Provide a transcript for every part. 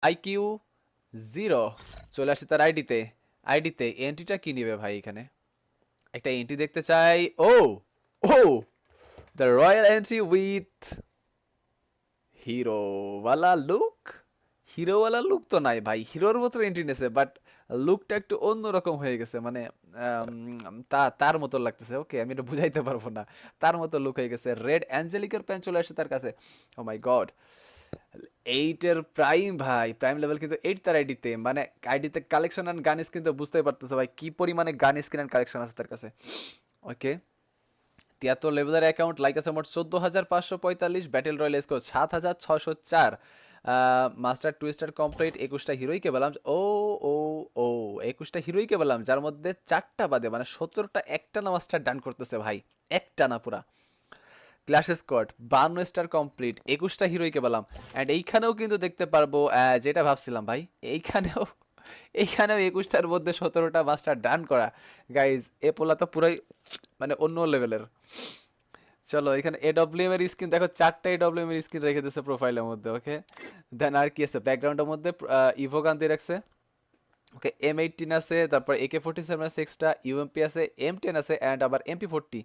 IQ 0। চলে আসি তার আইডিতে এন্ট্রিটা কি নিবে ভাই? এখানে একটা এন্ট্রি দেখতে চাই। Oh oh the royal entry with হিরোওয়ালা লুক। হিরোওয়ালা লুক তো নাই ভাই, হিরোর মতো এন্ট্রি নেছে, বাট লুকটা একটু অন্যরকম হয়ে গেছে, মানে তার মতো লাগতেছে। ওকে, আমি এটা বুঝাইতে পারবো না, তার মতো লুক হয়ে গেছে। রেড অ্যাঞ্জেলিকার প্যান্ট চলে আসছে তার কাছে। ও মাই গড, 8 এর প্রাইম ভাই, প্রাইম লেভেল কিন্তু 8 তার আইডিতে, মানে আইডিতে কালেকশন অ্যান্ড গান স্কিন তো বুঝতেই পারতেছো ভাই কি পরিমাণে গান স্কিন অ্যান্ড কালেকশন আছে তার কাছে। ওকে, 73 লেভেলের অ্যাকাউন্ট, লাইক আছে মোট 14,545, battle royale score 7,604, master twister complete. 21টা হিরোইকে বললাম। ও ও ও 21টা হিরোইকে বললাম, যার মধ্যে 4টা বাদে মানে 17টা একটানা মাস্টার ডান করতেছে ভাই, একটানা পুরা। ক্লাশ স্কোয়াড 52 স্টার কমপ্লিট, 21টা হিরোইকে বললাম। অ্যান্ড এইখানেও কিন্তু দেখতে পারবো, যেটা ভাবছিলাম ভাই, এইখানেও 21টার মধ্যে 17টা মাস্টার ডান করা। গাইজ এ পোলা তো পুরাই মানে অন্য লেভেলের। চলো, এখানে এডব্লিউএম এর স্ক্রিন দেখো, 4টা এডব্লিউএম এর স্ক্রিন রেখে দিয়েছে প্রোফাইলের মধ্যে। ওকে, দেন আর কি আছে ব্যাকগ্রাউন্ডের মধ্যে? ইভোগান দিয়ে রাখছে। ওকে, M18 আছে, তারপর AK-47 আছে, এক্সট্রা ইউএমপি আছে, M10 আছে, অ্যান্ড আবার MP40।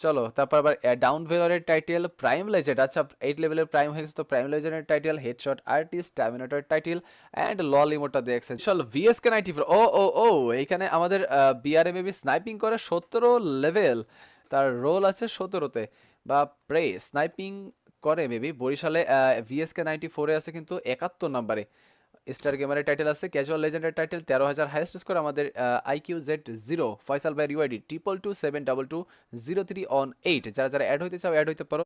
চলো, তারপর আবার ডাউন ভেলরের টাইটেল, প্রাইম লেজেন্ড। আচ্ছা, 8 লেভেলের প্রাইম হয়ে গেছে, তো প্রাইম লেজেন্ডের title, headshot artist, terminator title, and lol ইমোটটা দেখছে। চলো, VSK 94। ও ও ও এইখানে আমাদের BRMAB স্নাইপিং করে 17 লেভেল, তার রোল আছে 17তে, বা প্রে স্নাইপিং করে মেবি বরিশালে। VSK 94 আছে কিন্তু 71 নম্বরে। স্টার গেমারের টাইটেল আছে, ক্যাজুয়াল লেজেন্ডের টাইটেল 13,000, হাইয়েস্ট স্কোর আমাদের IQZ0, ফয়সাল ভাই রিওয়াইডি 222 722 03 অন 8। যারা যারা অ্যাড হইতে চাও অ্যাড হইতে পারো।